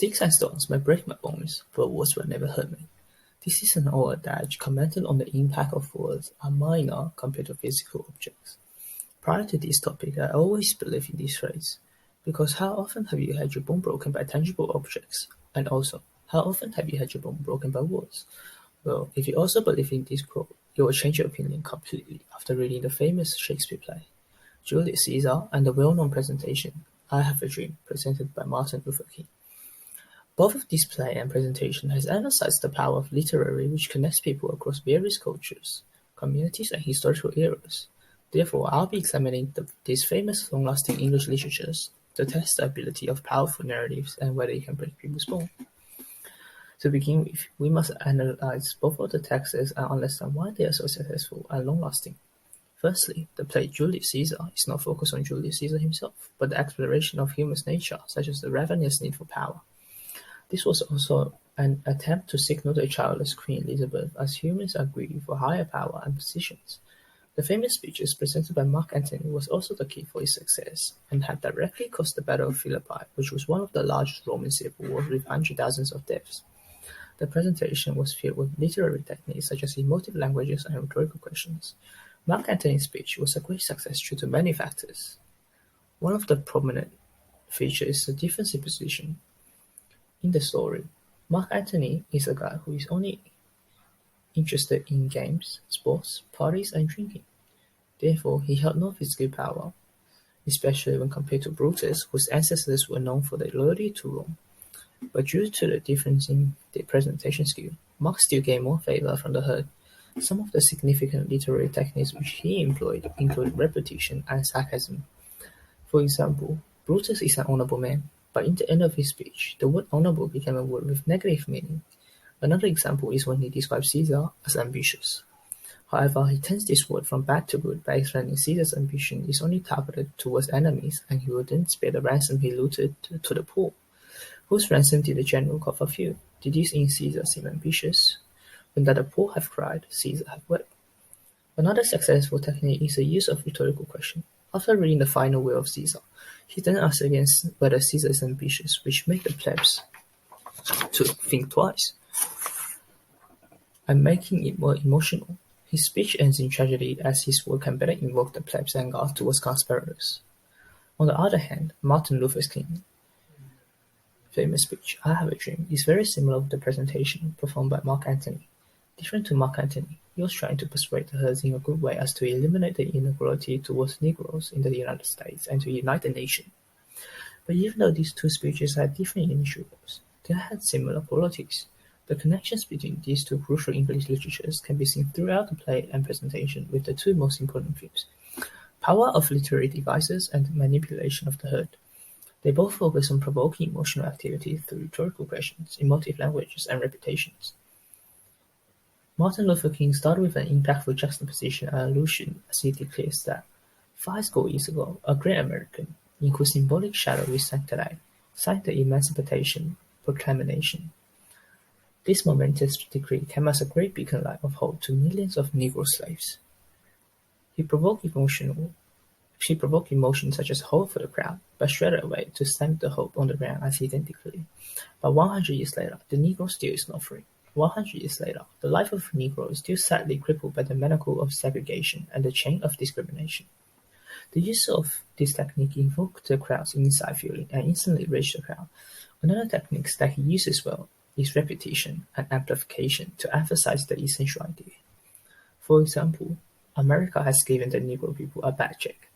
Sticks and stones may break my bones, but words will never hurt me. This is an old adage commented on the impact of words are minor compared to physical objects. Prior to this topic, I always believed in this phrase, because how often have you had your bone broken by tangible objects? And also, how often have you had your bone broken by words? Well, if you also believe in this quote, you will change your opinion completely after reading the famous Shakespeare play, Julius Caesar, and the well-known presentation, I Have a Dream, presented by Martin Luther King. Both of this play and presentation has emphasized the power of literary which connects people across various cultures, communities, and historical eras. Therefore, I'll be examining these famous long-lasting English literatures to test the ability of powerful narratives and whether it can break people's bones. To begin with, we must analyze both of the texts and understand why they are so successful and long-lasting. Firstly, the play Julius Caesar is not focused on Julius Caesar himself, but the exploration of human nature, such as the ravenous need for power. This was also an attempt to signal the childless Queen Elizabeth as humans are greedy for higher power and positions. The famous speeches presented by Mark Antony was also the key for its success, and had directly caused the Battle of Philippi, which was one of the largest Roman civil wars with hundreds of thousands of deaths. The presentation was filled with literary techniques such as emotive languages and rhetorical questions. Mark Antony's speech was a great success due to many factors. One of the prominent features is the difference in position. In the story, Mark Antony is a guy who is only interested in games, sports, parties, and drinking. Therefore, he held no physical power, especially when compared to Brutus, whose ancestors were known for their loyalty to Rome. But due to the difference in their presentation skill, Mark still gained more favor from the herd. Some of the significant literary techniques which he employed include repetition and sarcasm. For example, Brutus is an honorable man, but in the end of his speech, the word honorable became a word with negative meaning. Another example is when he describes Caesar as ambitious. However, he turns this word from bad to good by explaining Caesar's ambition is only targeted towards enemies, and he wouldn't spare the ransom he looted to the poor. Whose ransom did the general call for few? Did this in Caesar seem ambitious? When that the poor have cried, Caesar have wept. Another successful technique is the use of rhetorical question. After reading the final will of Caesar, he then asks again whether Caesar is ambitious, which make the plebs to think twice, and making it more emotional. His speech ends in tragedy, as his word can better invoke the plebs' anger towards conspirators. On the other hand, Martin Luther King's famous speech, I Have a Dream, is very similar with the presentation performed by Mark Antony. Different to Mark Antony, he was trying to persuade the herds in a good way as to eliminate the inequality towards Negroes in the United States and to unite the nation. But even though these two speeches had different initial goals, they had similar qualities. The connections between these two crucial English literatures can be seen throughout the play and presentation with the two most important themes: power of literary devices and manipulation of the herd. They both focus on provoking emotional activity through rhetorical questions, emotive languages, and repetitions. Martin Luther King started with an impactful juxtaposition and allusion as he declares that 5 score years ago, a great American, in whose symbolic shadow we stand today, signed the Emancipation Proclamation. This momentous decree came as a great beacon light of hope to millions of Negro slaves. She provoked emotion such as hope for the crowd, but shredded away to stamp the hope on the ground as he then declared. But 100 years later, the Negro still is not free. 100 years later, the life of a Negro is still sadly crippled by the manacle of segregation and the chain of discrimination. The use of this technique invoked the crowd's inside feeling and instantly raised the crowd. Another technique that he uses well is repetition and amplification to emphasize the essential idea. For example, America has given the Negro people a bad check,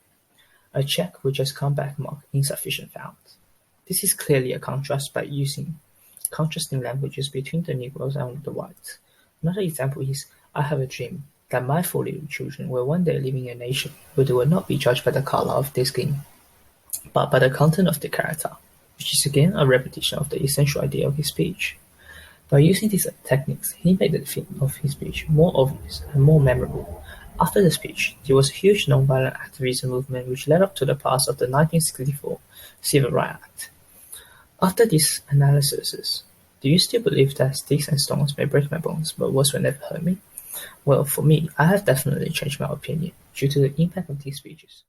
a check which has come back marked insufficient funds. This is clearly a contrast by using contrasting languages between the Negroes and the whites. Another example is, I have a dream that my 4 little children will one day live in a nation where they will not be judged by the color of their skin, but by the content of their character, which is again a repetition of the essential idea of his speech. By using these techniques, he made the theme of his speech more obvious and more memorable. After the speech, there was a huge nonviolent activism movement which led up to the pass of the 1964 Civil Rights Act. After these analyses, do you still believe that sticks and stones may break my bones, but words will never hurt me? Well, for me, I have definitely changed my opinion due to the impact of these speeches.